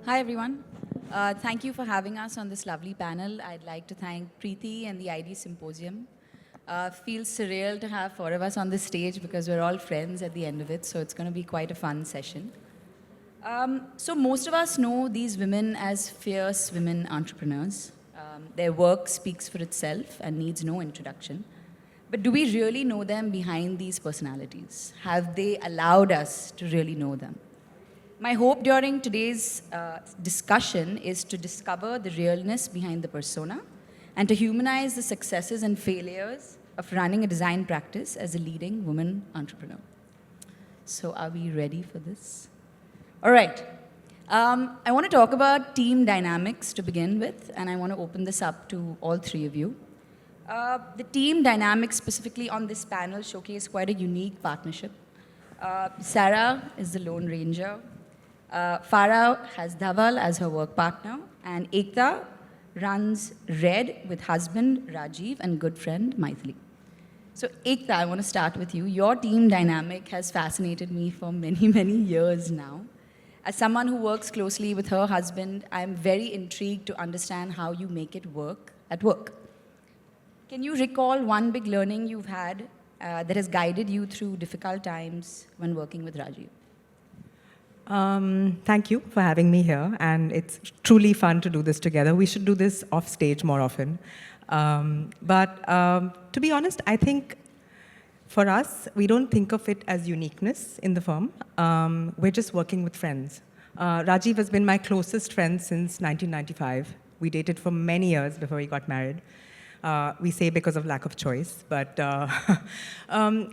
Hi, everyone. Thank you for having us on this lovely panel. I'd like to thank Preeti and the ID Symposium. Feels surreal to have four of us on this stage because we're all friends at the end of it, so it's going to be quite a fun session. So most of us know these women as fierce women entrepreneurs. Their work speaks for itself and needs no introduction. But do we really know them behind these personalities? Have they allowed us to really know them? My hope during today's discussion is to discover the realness behind the persona and to humanize the successes and failures of running a design practice as a leading woman entrepreneur. So are we ready for this? All right. I want to talk about team dynamics to begin with, and I want to open this up to all three of you. The team dynamics specifically on this panel showcase quite a unique partnership. Sarah is the Lone Ranger. Farah has Dhaval as her work partner, and Ekta runs Red with husband Rajiv and good friend Maithili. So Ekta, I want to start with you. Your team dynamic has fascinated me for many, many years now. As someone who works closely with her husband, I'm very intrigued to understand how you make it work at work. Can you recall one big learning you've had that has guided you through difficult times when working with Rajiv? Thank you for having me here, and it's truly fun to do this together. We should do this off stage more often. To be honest, I think for us, we don't think of it as uniqueness in the firm. We're just working with friends. Rajiv has been my closest friend since 1995. We dated for many years before we got married. We say because of lack of choice, but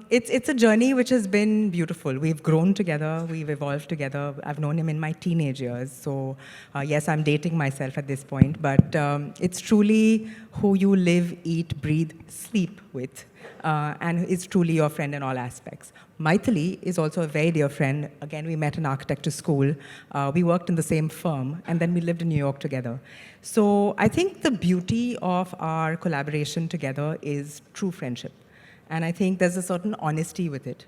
it's a journey which has been beautiful. We've grown together, we've evolved together. I've known him in my teenage years, so yes, I'm dating myself at this point, but it's truly who you live, eat, breathe, sleep with, and is truly your friend in all aspects. Maithili is also a very dear friend. Again, we met in architecture school. We worked in the same firm, and then we lived in New York together. So I think the beauty of our collaboration together is true friendship. And I think there's a certain honesty with it,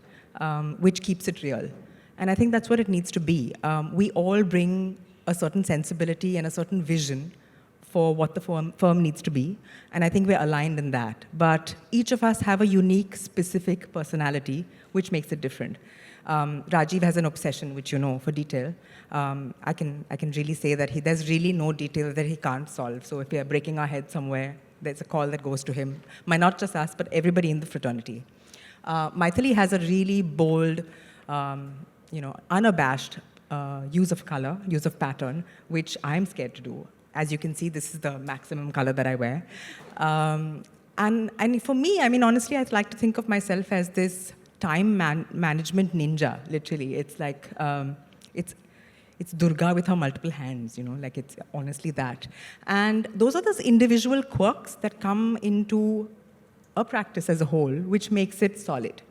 which keeps it real. And I think that's what it needs to be. We all bring a certain sensibility and a certain vision for what the firm needs to be, and I think we're aligned in that. But each of us have a unique, specific personality, which makes it different. Rajiv has an obsession, which you know, for detail. I can really say that there's really no detail that he can't solve. So if we are breaking our head somewhere, there's a call that goes to him. Not just us, but everybody in the fraternity. Maithili has a really bold, unabashed use of color, use of pattern, which I'm scared to do. As you can see, this is the maximum color that I wear. And for me, I mean, honestly, I'd like to think of myself as this time management ninja, literally. It's like, it's Durga with her multiple hands, like it's honestly that. And those are those individual quirks that come into a practice as a whole, which makes it solid.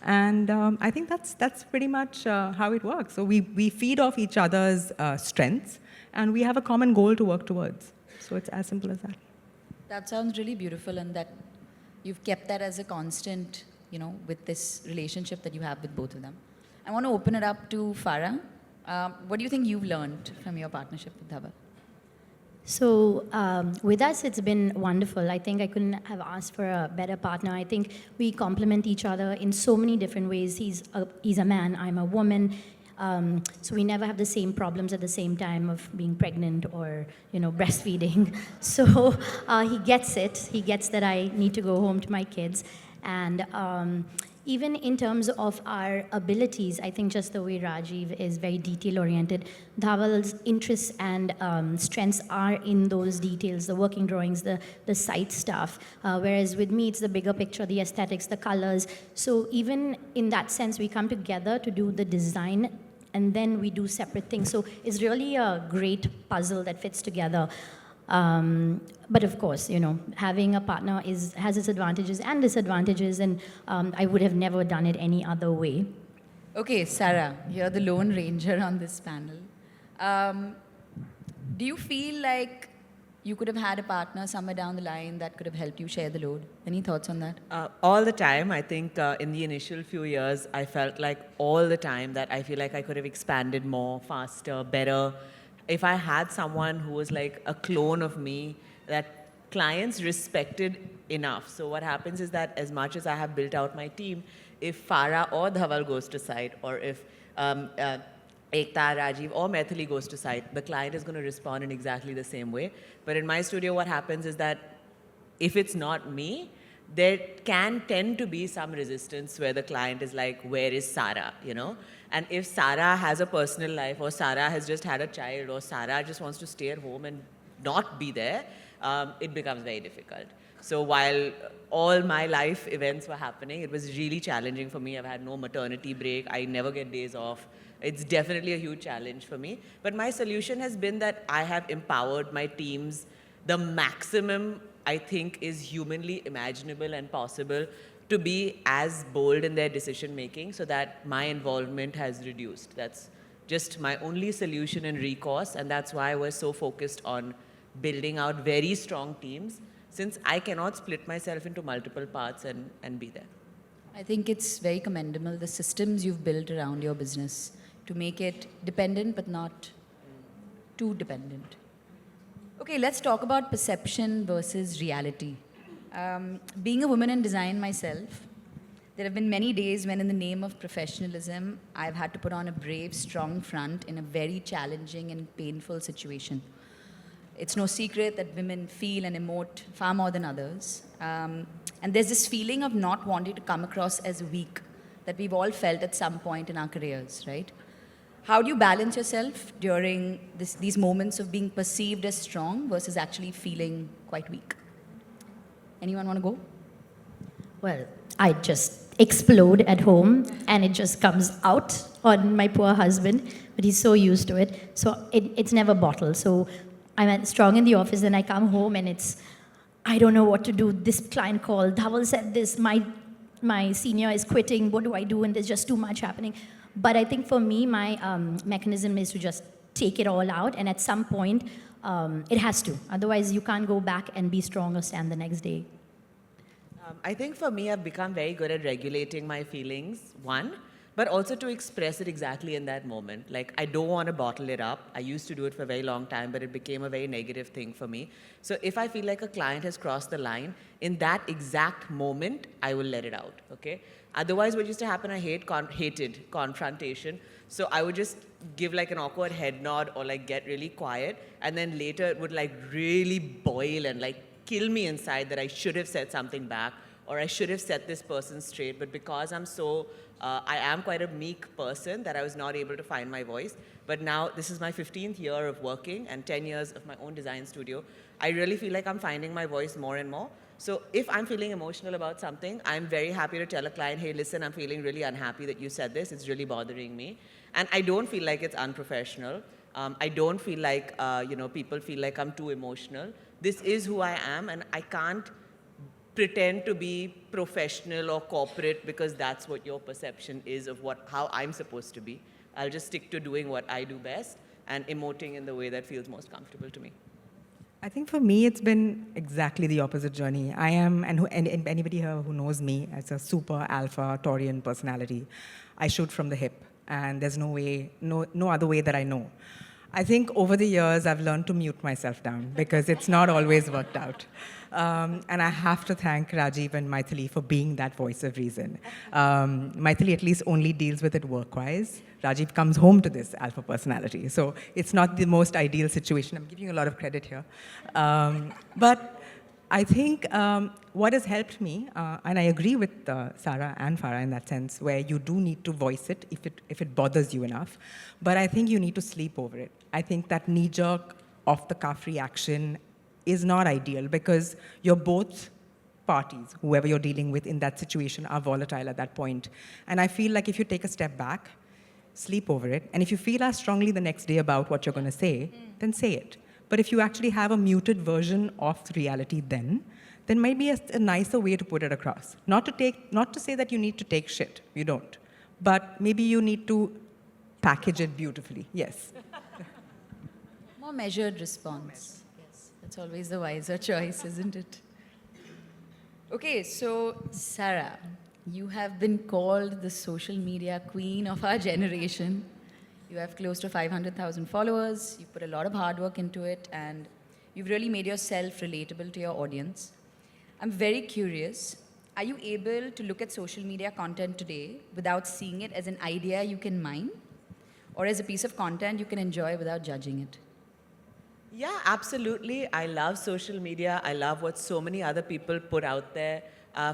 And I think that's pretty much how it works. So we feed off each other's strengths, and we have a common goal to work towards. So it's as simple as that. That sounds really beautiful, and that you've kept that as a constant, with this relationship that you have with both of them. I want to open it up to Farah. What do you think you've learned from your partnership with Dhaval? So with us, it's been wonderful. I think I couldn't have asked for a better partner. I think we complement each other in so many different ways. He's a man, I'm a woman. So we never have the same problems at the same time of being pregnant or breastfeeding. So he gets it. He gets that I need to go home to my kids. And even in terms of our abilities, I think just the way Rajiv is very detail-oriented, Dhaval's interests and strengths are in those details, the working drawings, the site stuff. Whereas with me, it's the bigger picture, the aesthetics, the colors. So even in that sense, we come together to do the design, and then we do separate things. So it's really a great puzzle that fits together. But of course, having a partner has its advantages and disadvantages, and I would have never done it any other way. Okay, Sarah, you're the Lone Ranger on this panel. Do you feel like you could have had a partner somewhere down the line that could have helped you share the load? Any thoughts on that? All the time. I think in the initial few years, I felt like all the time that I feel like I could have expanded more, faster, better, if I had someone who was like a clone of me that clients respected enough. So what happens is that as much as I have built out my team, if Farah or Dhaval goes to site, or if Ekta, Rajiv, or Maithili goes to site, the client is going to respond in exactly the same way. But in my studio, what happens is that if it's not me, there can tend to be some resistance where the client is like, where is Sarah, you know? And if Sarah has a personal life, or Sarah has just had a child, or Sarah just wants to stay at home and not be there, it becomes very difficult. So while all my life events were happening, it was really challenging for me. I've had no maternity break. I never get days off. It's definitely a huge challenge for me. But my solution has been that I have empowered my teams the maximum I think is humanly imaginable and possible to be as bold in their decision making, so that my involvement has reduced. That's just my only solution and recourse, and that's why we're so focused on building out very strong teams, since I cannot split myself into multiple parts and be there. I think it's very commendable, the systems you've built around your business to make it dependent but not too dependent. Okay, let's talk about perception versus reality. Being a woman in design myself, there have been many days when in the name of professionalism, I've had to put on a brave, strong front in a very challenging and painful situation. It's no secret that women feel and emote far more than others. And there's this feeling of not wanting to come across as weak that we've all felt at some point in our careers, right? How do you balance yourself during these moments of being perceived as strong versus actually feeling quite weak? Anyone want to go? Well, I just explode at home and it just comes out on my poor husband, but he's so used to it. So it's never bottled. So I'm strong in the office, then I come home and it's, I don't know what to do. This client called, Dhaval said this, my senior is quitting, what do I do? And there's just too much happening. But I think for me, my mechanism is to just take it all out, and at some point, it has to. Otherwise, you can't go back and be strong or stand the next day. I think for me, I've become very good at regulating my feelings, one, but also to express it exactly in that moment. Like, I don't want to bottle it up. I used to do it for a very long time, but it became a very negative thing for me. So if I feel like a client has crossed the line, in that exact moment, I will let it out, okay? Otherwise, what used to happen, I hated confrontation. So I would just give like an awkward head nod or like get really quiet. And then later it would like really boil and like kill me inside that I should have said something back, or I should have set this person straight. But because I'm so, I am quite a meek person, that I was not able to find my voice. But now this is my 15th year of working and 10 years of my own design studio. I really feel like I'm finding my voice more and more. So if I'm feeling emotional about something, I'm very happy to tell a client, hey, listen, I'm feeling really unhappy that you said this. It's really bothering me. And I don't feel like it's unprofessional. I don't feel like, people feel like I'm too emotional. This is who I am, and I can't pretend to be professional or corporate because that's what your perception is of how I'm supposed to be. I'll just stick to doing what I do best and emoting in the way that feels most comfortable to me. I think for me, it's been exactly the opposite journey. I am, and anybody here who knows me as a super alpha Taurian personality, I shoot from the hip, and there's no other way that I know. I think over the years, I've learned to mute myself down because it's not always worked out. And I have to thank Rajiv and Maithili for being that voice of reason. Maithili at least only deals with it work-wise. Rajiv comes home to this alpha personality. So it's not the most ideal situation. I'm giving you a lot of credit here. But I think what has helped me, and I agree with Sarah and Farah in that sense, where you do need to voice it if it bothers you enough. But I think you need to sleep over it. I think that knee-jerk, off-the-cuff reaction is not ideal because you're both parties, whoever you're dealing with in that situation, are volatile at that point. And I feel like if you take a step back, sleep over it, and if you feel as strongly the next day about what you're going to say, then say it. But if you actually have a muted version of reality then might be a nicer way to put it across. Not to say that you need to take shit, you don't. But maybe you need to package it beautifully, yes. More measured response. Yes, that's always the wiser choice, isn't it? Okay, so Sarah, you have been called the social media queen of our generation. You have close to 500,000 followers. You put a lot of hard work into it, and you've really made yourself relatable to your audience. I'm very curious. Are you able to look at social media content today without seeing it as an idea you can mine, or as a piece of content you can enjoy without judging it? Yeah, absolutely. I love social media. I love what so many other people put out there.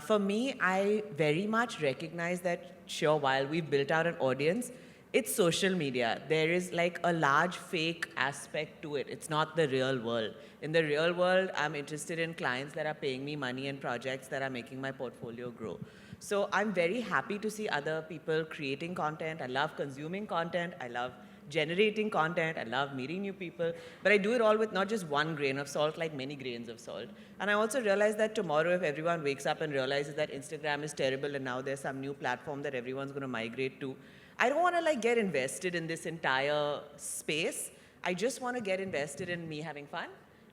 For me, I very much recognize that, sure, while we've built out an audience, it's social media. There is like a large fake aspect to it. It's not the real world. In the real world, I'm interested in clients that are paying me money and projects that are making my portfolio grow. So I'm very happy to see other people creating content. I love consuming content. I love generating content. I love meeting new people. But I do it all with not just one grain of salt, like many grains of salt. And I also realize that tomorrow, if everyone wakes up and realizes that Instagram is terrible and now there's some new platform that everyone's going to migrate to, I don't want to like get invested in this entire space. I just want to get invested in me having fun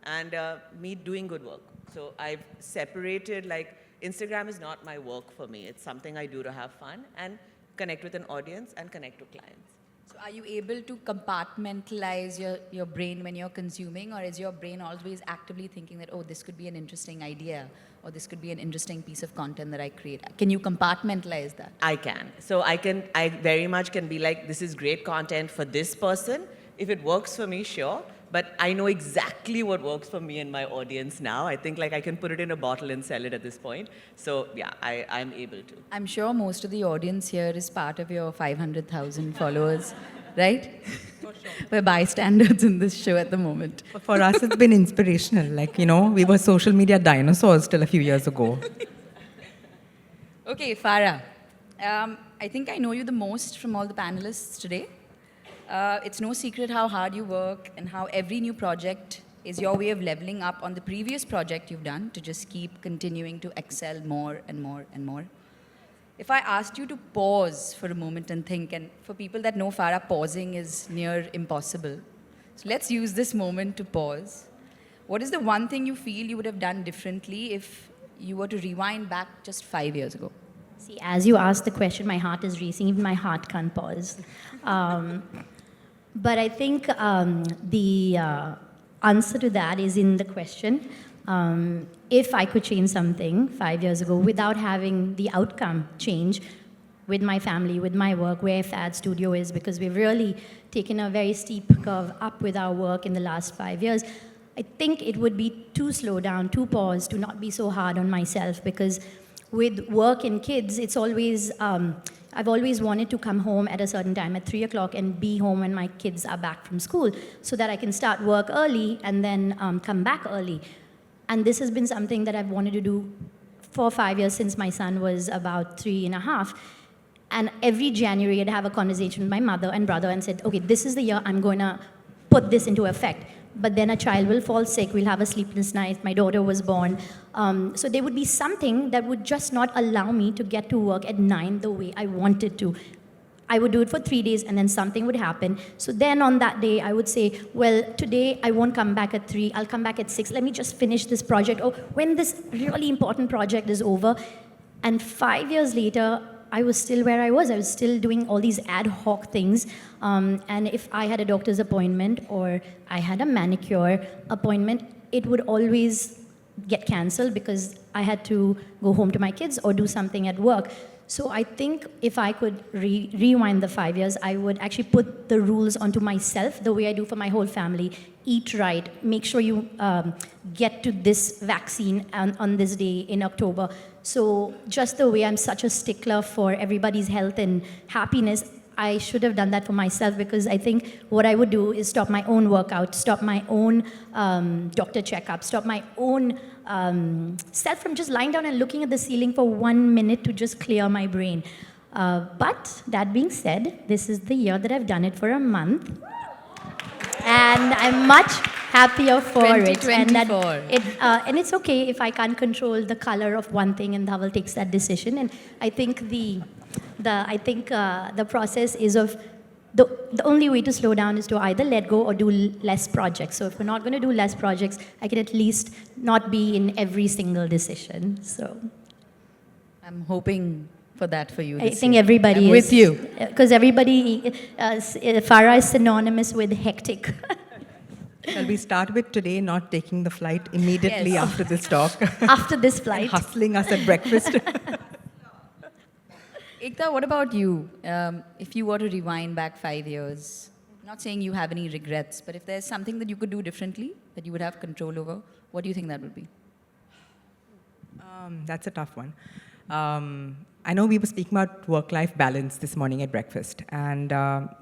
and me doing good work. So I've separated, like, Instagram is not my work for me. It's something I do to have fun and connect with an audience and connect to clients. So are you able to compartmentalize your brain when you're consuming, or is your brain always actively thinking that, oh, this could be an interesting idea, or this could be an interesting piece of content that I create? Can you compartmentalize that? I can. So I very much can be like, this is great content for this person. If it works for me, sure. But I know exactly what works for me and my audience now. I think like I can put it in a bottle and sell it at this point. So yeah, I'm able to. I'm sure most of the audience here is part of your 500,000 followers, right? For sure. We're bystanders in this show at the moment. For us, it's been inspirational. Like, you know, we were social media dinosaurs till a few years ago. Okay, Farah. I think I know you the most from all the panelists today. It's no secret how hard you work and how every new project is your way of leveling up on the previous project you've done to just keep continuing to excel more and more and more. If I asked you to pause for a moment and think, and for people that know Farah, pausing is near impossible. So let's use this moment to pause. What is the one thing you feel you would have done differently if you were to rewind back just 5 years ago? See, as you asked the question, my heart is racing. Even my heart can't pause. But I think the answer to that is in the question. If I could change something 5 years ago without having the outcome change with my family, with my work, where FAD Studio is, because we've really taken a very steep curve up with our work in the last 5 years, I think it would be to slow down, to pause, to not be so hard on myself, because with work and kids, it's always, I've always wanted to come home at a certain time, at 3 o'clock, and be home when my kids are back from school, so that I can start work early and then come back early. And this has been something that I've wanted to do for 5 years since my son was about 3.5. And every January, I'd have a conversation with my mother and brother and said, okay, this is the year I'm going to put this into effect. But then a child will fall sick, we'll have a sleepless night, my daughter was born. So there would be something that would just not allow me to get to work at 9 the way I wanted to. I would do it for 3 days and then something would happen. So then on that day, I would say, well, today I won't come back at 3, I'll come back at 6. Let me just finish this project. Or when this really important project is over. And 5 years later, I was still where I was. I was still doing all these ad hoc things. And if I had a doctor's appointment or I had a manicure appointment, it would always get cancelled because I had to go home to my kids or do something at work. So I think if I could rewind the 5 years, I would actually put the rules onto myself the way I do for my whole family. Eat right, make sure you get to this vaccine on this day in October. So just the way I'm such a stickler for everybody's health and happiness, I should have done that for myself, because I think what I would do is stop my own workout, stop my own doctor checkup, stop my own self from just lying down and looking at the ceiling for 1 minute to just clear my brain. But that being said, this is the year that I've done it for a month. And I'm much happier for it. And it's okay if I can't control the color of one thing and Dhaval takes that decision. And I think the process is of the only way to slow down is to either let go or do less projects. So if we're not going to do less projects, I can at least not be in every single decision. So I'm hoping for that for you I this think year. everybody I'm is. with you. Because everybody, Farah is synonymous with hectic. Shall we start with today not taking the flight immediately Yes. after this talk After this and flight. hustling us at breakfast? Ekta, what about you? If you were to rewind back 5 years, not saying you have any regrets, but if there's something that you could do differently, that you would have control over, what do you think that would be? That's a tough one. I know we were speaking about work-life balance this morning at breakfast, and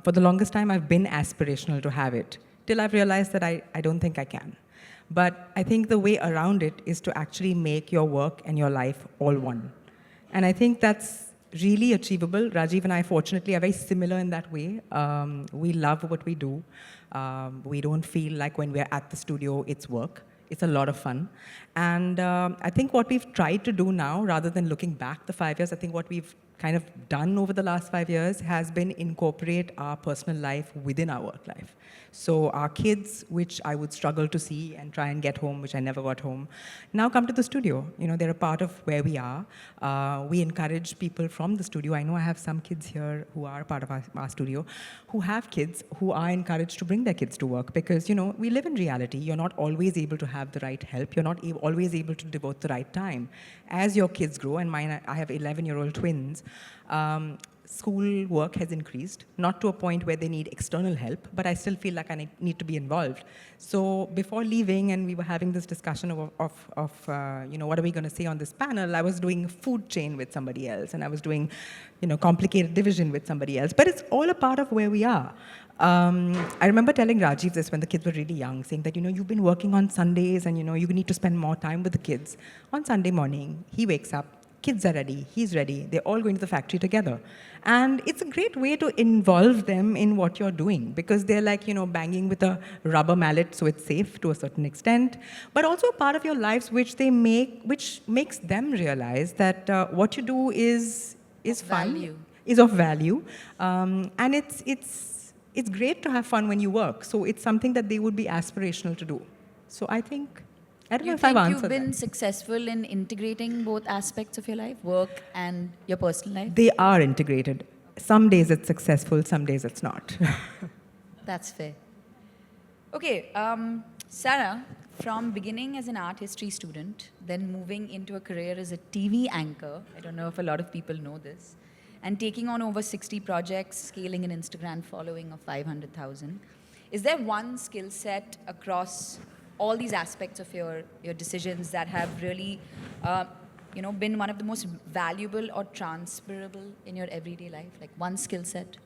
for the longest time I've been aspirational to have it, till I've realized that I don't think I can. But I think the way around it is to actually make your work and your life all one. And I think that's really achievable. Rajiv and I, fortunately, are very similar in that way. We love what we do. We don't feel like when we're at the studio, it's work. It's a lot of fun. And I think what we've tried to do now, rather than looking back the 5 years, I think what we've kind of done over the last 5 years has been incorporate our personal life within our work life. So our kids, which I would struggle to see and try and get home, which I never got home, now come to the studio. You know, they're a part of where we are. We encourage people from the studio. I know I have some kids here who are part of our studio, who have kids who are encouraged to bring their kids to work because, you know, we live in reality. You're not always able to have the right help. You're not always able to devote the right time. As your kids grow, and mine, I have 11-year-old twins, school work has increased, not to a point where they need external help, but I still feel like I need to be involved. So before leaving, and we were having this discussion of you know, what are we going to say on this panel, I was doing food chain with somebody else, and I was doing, you know, complicated division with somebody else. But it's all a part of where we are. I remember telling Rajiv this when the kids were really young, saying that, you know, you've been working on Sundays, and, you know, you need to spend more time with the kids. On Sunday morning, he wakes up, kids are ready, he's ready, they're all going to the factory together. And it's a great way to involve them in what you're doing because they're like, you know, banging with a rubber mallet so it's safe to a certain extent, but also a part of your lives which makes them realize that what you do is fun, value. is of value, and it's great to have fun when you work. So it's something that they would be aspirational to do. So I think, I don't know You if I've think you've answered been that. successful in integrating both aspects of your life, work and your personal life? They are integrated. Some days it's successful, some days it's not. That's fair. Okay, Sarah, from beginning as an art history student, then moving into a career as a TV anchor, I don't know if a lot of people know this, and taking on over 60 projects, scaling an Instagram following of 500,000. Is there one skill set across all these aspects of your decisions that have really you know, been one of the most valuable or transferable in your everyday life? Like one skill set?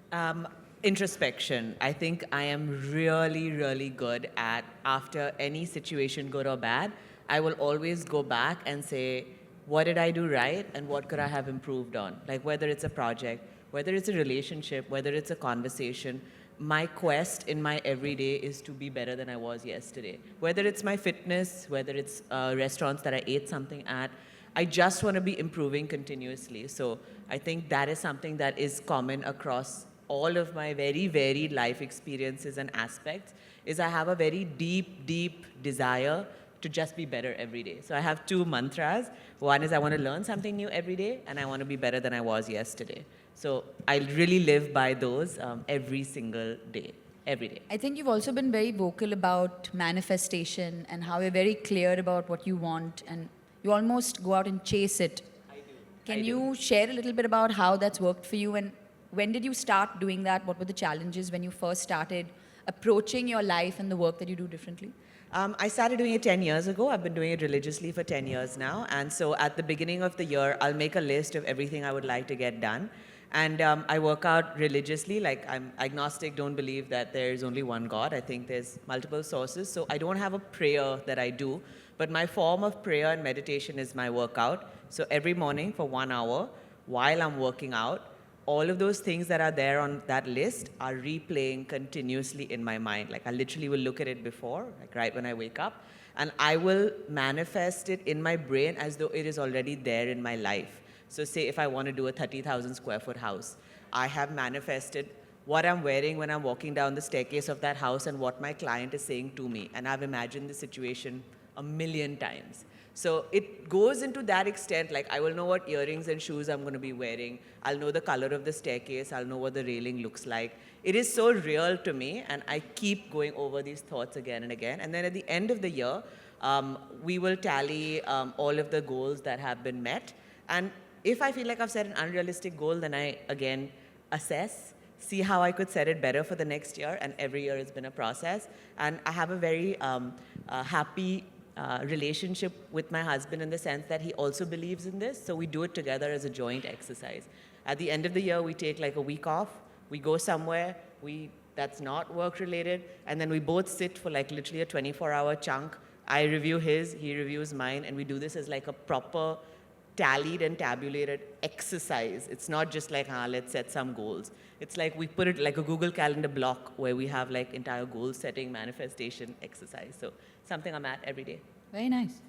Introspection. I think I am really, really good at, after any situation, good or bad, I will always go back and say, what did I do right and what could I have improved on? Like whether it's a project, whether it's a relationship, whether it's a conversation, my quest in my everyday is to be better than I was yesterday. Whether it's my fitness, whether it's restaurants that I ate something at, I just want to be improving continuously. So I think that is something that is common across all of my very varied life experiences and aspects, is I have a very deep, deep desire to just be better every day. So I have two mantras. One is I want to learn something new every day, and I want to be better than I was yesterday. So I really live by those every single day, every day. I think you've also been very vocal about manifestation and how you're very clear about what you want and you almost go out and chase it. I do. Can you share a little bit about how that's worked for you and when did you start doing that? What were the challenges when you first started approaching your life and the work that you do differently? I started doing it 10 years ago. I've been doing it religiously for 10 years now. And so at the beginning of the year, I'll make a list of everything I would like to get done. And I work out religiously. Like, I'm agnostic, don't believe that there's only one God. I think there's multiple sources. So I don't have a prayer that I do. But my form of prayer and meditation is my workout. So every morning for 1 hour, while I'm working out, all of those things that are there on that list are replaying continuously in my mind. Like I literally will look at it before, like right when I wake up, and I will manifest it in my brain as though it is already there in my life. So say if I want to do a 30,000 square foot house, I have manifested what I'm wearing when I'm walking down the staircase of that house and what my client is saying to me. And I've imagined the situation a million times. So it goes into that extent, like I will know what earrings and shoes I'm going to be wearing. I'll know the color of the staircase. I'll know what the railing looks like. It is so real to me, and I keep going over these thoughts again and again. And then at the end of the year, we will tally all of the goals that have been met. And if I feel like I've set an unrealistic goal, then I, again, assess, see how I could set it better for the next year. And every year it's been a process. And I have a very happy relationship with my husband in the sense that he also believes in this. So we do it together as a joint exercise. At the end of the year, we take like a week off. We go somewhere. That's not work related. And then we both sit for like literally a 24-hour chunk. I review his, he reviews mine. And we do this as like a proper tallied and tabulated exercise. It's not just like, let's set some goals. It's like we put it like a Google Calendar block where we have like entire goal setting, manifestation exercise. So something I'm at every day. Very nice.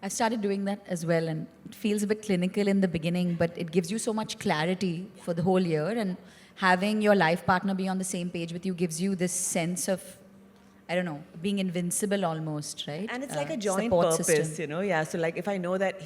I started doing that as well, and it feels a bit clinical in the beginning, but it gives you so much clarity for the whole year, and having your life partner be on the same page with you gives you this sense of, I don't know, being invincible almost, right? And it's like a joint support purpose, system. you know? Yeah, so like if I know that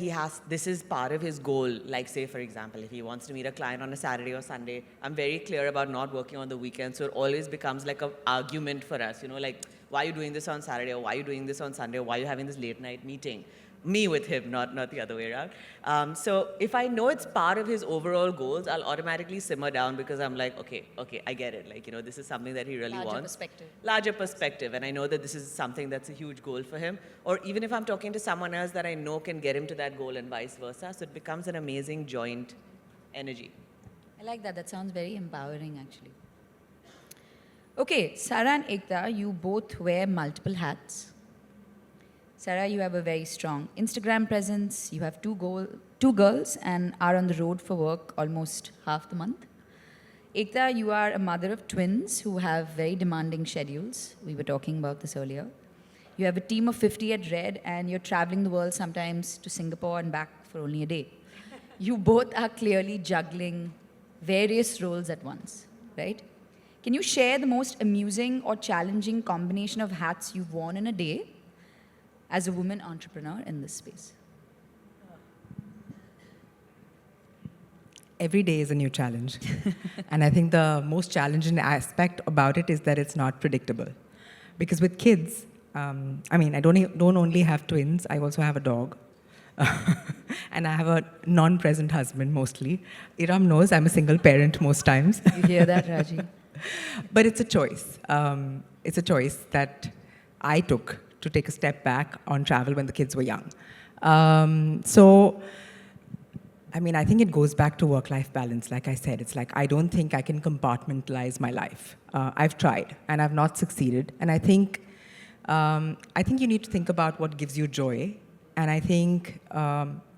this is part of his goal, like say for example, if he wants to meet a client on a Saturday or Sunday, I'm very clear about not working on the weekend, so it always becomes like an argument for us, you know, like, why are you doing this on Saturday, or why are you doing this on Sunday, or why are you having this late night meeting? Me with him, not the other way around. So if I know it's part of his overall goals, I'll automatically simmer down because I'm like, okay, I get it. Like, you know, this is something that he really Larger wants. perspective. Larger perspective. And I know that this is something that's a huge goal for him. Or even if I'm talking to someone else that I know can get him to that goal and vice versa. So it becomes an amazing joint energy. I like that. That sounds very empowering, actually. Okay, Farah and Ekta, you both wear multiple hats. Farah, you have a very strong Instagram presence. You have two girls and are on the road for work almost half the month. Ekta, you are a mother of twins who have very demanding schedules. We were talking about this earlier. You have a team of 50 at Red, and you're traveling the world sometimes to Singapore and back for only a day. You both are clearly juggling various roles at once, right? Can you share the most amusing or challenging combination of hats you've worn in a day as a woman entrepreneur in this space? Every day is a new challenge. And I think the most challenging aspect about it is that it's not predictable. Because with kids, I don't only have twins, I also have a dog. And I have a non-present husband mostly. Iram knows I'm a single parent most times. You hear that, Raji? But it's a choice. It's a choice that I took to take a step back on travel when the kids were young. I think it goes back to work-life balance. Like I said, it's like I don't think I can compartmentalize my life. I've tried, and I've not succeeded. And I think you need to think about what gives you joy. And I think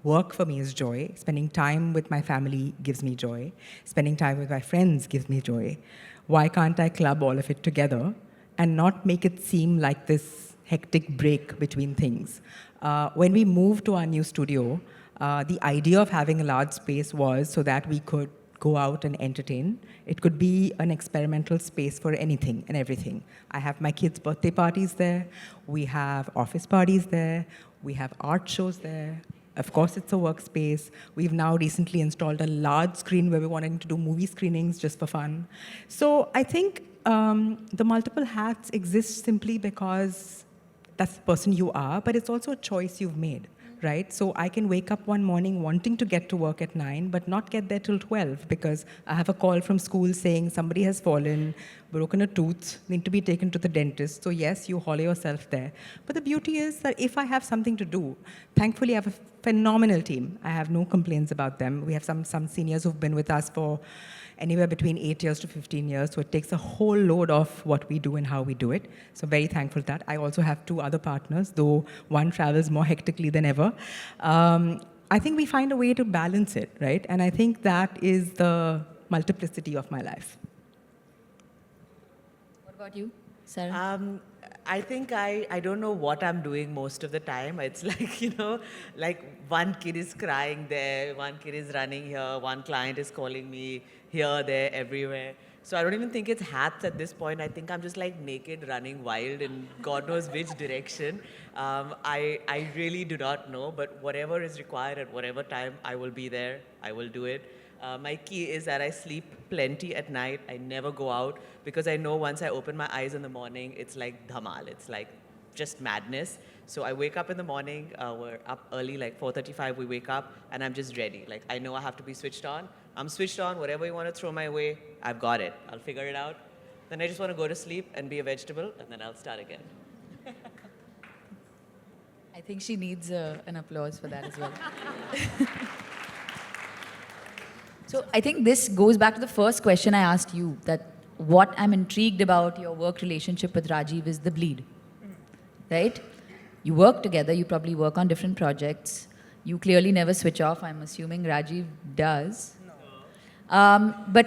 work for me is joy. Spending time with my family gives me joy. Spending time with my friends gives me joy. Why can't I club all of it together and not make it seem like this hectic break between things? When we moved to our new studio, the idea of having a large space was so that we could go out and entertain. It could be an experimental space for anything and everything. I have my kids' birthday parties there. We have office parties there. We have art shows there. Of course, it's a workspace. We've now recently installed a large screen where we're wanting to do movie screenings just for fun. So I think the multiple hats exist simply because that's the person you are, but it's also a choice you've made, right? So I can wake up one morning wanting to get to work at 9, but not get there till 12 because I have a call from school saying somebody has fallen, broken a tooth, need to be taken to the dentist. So yes, you haul yourself there. But the beauty is that if I have something to do, thankfully I have a phenomenal team. I have no complaints about them. We have some seniors who've been with us for anywhere between 8 years to 15 years. So it takes a whole load of what we do and how we do it. So very thankful for that. I also have 2 other partners, though one travels more hectically than ever. I think we find a way to balance it, right? And I think that is the multiplicity of my life. What about you, Sarah? I think I don't know what I'm doing most of the time. It's like, like one kid is crying there, one kid is running here, one client is calling me here, there, everywhere. So I don't even think it's hats at this point. I think I'm just like naked running wild in God knows which direction. I really do not know, but whatever is required at whatever time, I will be there. I will do it. My key is that I sleep plenty at night. I never go out because I know once I open my eyes in the morning, it's like dhamal. It's like just madness. So I wake up in the morning. We're up early, like 4:35. We wake up, and I'm just ready. Like I know I have to be switched on. I'm switched on. Whatever you want to throw my way, I've got it. I'll figure it out. Then I just want to go to sleep and be a vegetable, and then I'll start again. I think she needs an applause for that as well. So I think this goes back to the first question I asked you, that what I'm intrigued about your work relationship with Rajiv is the bleed, right? You work together, you probably work on different projects. You clearly never switch off. I'm assuming Rajiv does. But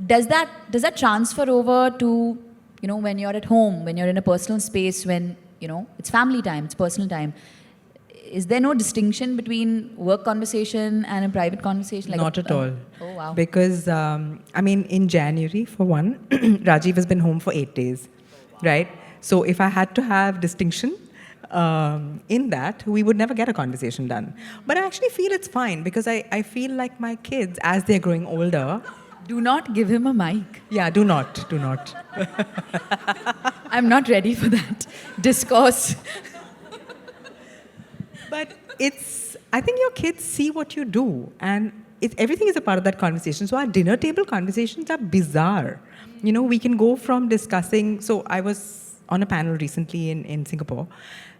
does that transfer over to, when you're at home, when you're in a personal space, when, it's family time, it's personal time? Is there no distinction between work conversation and a private conversation? Not at all. Oh, wow. Because, in January, for one, Rajiv has been home for 8 days, right? So if I had to have distinction in that, we would never get a conversation done. But I actually feel it's fine because I feel like my kids, as they're growing older... Do not give him a mic. Yeah, do not. I'm not ready for that discourse. But I think your kids see what you do, and everything is a part of that conversation. So our dinner table conversations are bizarre. We can go from discussing, so I was on a panel recently in Singapore,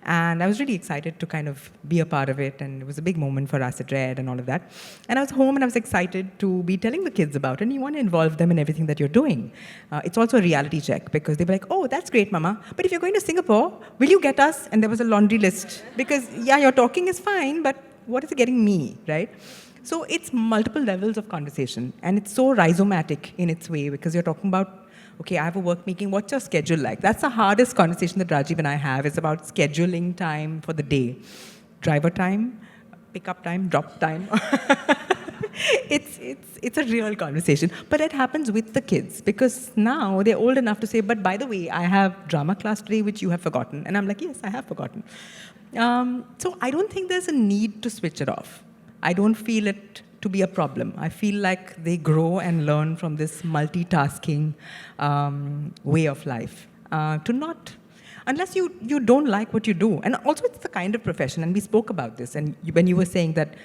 and I was really excited to kind of be a part of it, and it was a big moment for us at Red and all of that. And I was home and I was excited to be telling the kids about it, and you want to involve them in everything that you're doing. It's also a reality check because they were like, oh, that's great, Mama, but if you're going to Singapore, will you get us? And there was a laundry list because, yeah, your talking is fine, but what is it getting me, right? So it's multiple levels of conversation, and it's so rhizomatic in its way because you're talking about, okay, I have a work meeting, what's your schedule like? That's the hardest conversation that Rajiv and I have, is about scheduling time for the day. Driver time, pickup time, drop time. It's a real conversation. But it happens with the kids because now they're old enough to say, but by the way, I have drama class today which you have forgotten. And I'm like, yes, I have forgotten. So I don't think there's a need to switch it off. I don't feel it to be a problem. I feel like they grow and learn from this multitasking way of life. To not, unless you don't like what you do. And also it's the kind of profession, and we spoke about this, and when you were saying that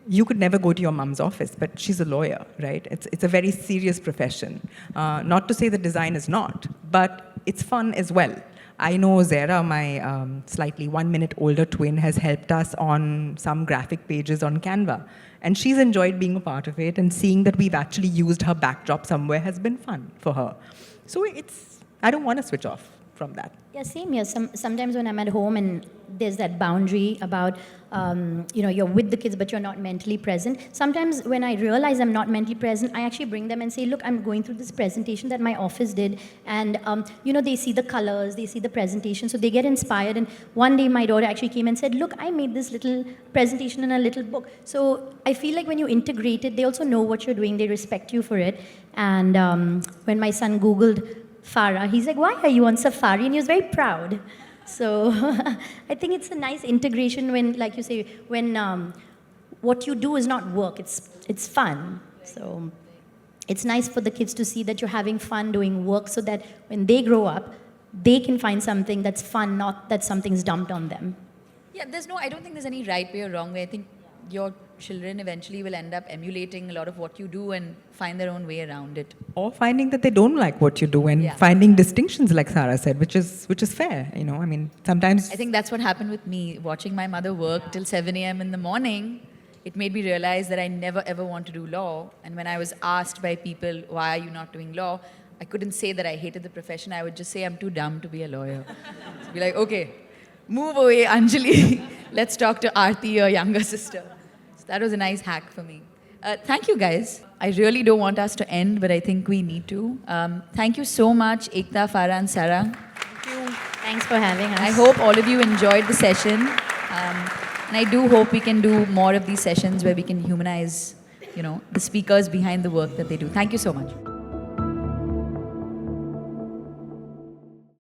you could never go to your mom's office, but she's a lawyer, right? It's a very serious profession. Not to say that design is not, but it's fun as well. I know Zara, my slightly 1 minute older twin, has helped us on some graphic pages on Canva. And she's enjoyed being a part of it, and seeing that we've actually used her backdrop somewhere has been fun for her. So I don't want to switch off from that. Yeah, same here. Sometimes when I'm at home and there's that boundary about, you're with the kids but you're not mentally present. Sometimes when I realize I'm not mentally present, I actually bring them and say, look, I'm going through this presentation that my office did. And, they see the colors, they see the presentation, so they get inspired. And one day my daughter actually came and said, look, I made this little presentation in a little book. So I feel like when you integrate it, they also know what you're doing, they respect you for it. And when my son Googled Farah, he's like, why are you on safari? And he was very proud. So I think it's a nice integration when, like you say, when what you do is not work, it's fun. So it's nice for the kids to see that you're having fun doing work so that when they grow up, they can find something that's fun, not that something's dumped on them. Yeah, I don't think there's any right way or wrong way. I think your children eventually will end up emulating a lot of what you do and find their own way around it. Or finding that they don't like what you do, and finding distinctions, like Sarah said, which is fair. Sometimes... I think that's what happened with me. Watching my mother work till 7 a.m. in the morning, it made me realize that I never ever want to do law. And when I was asked by people, why are you not doing law? I couldn't say that I hated the profession. I would just say I'm too dumb to be a lawyer. So be like, okay, move away, Anjali. Let's talk to Aarti, your younger sister. So that was a nice hack for me. Thank you, guys. I really don't want us to end, but I think we need to. Thank you so much, Ekta, Farah, and Sarah. Thank you. Thanks for having us. I hope all of you enjoyed the session. And I do hope we can do more of these sessions where we can humanize, the speakers behind the work that they do. Thank you so much.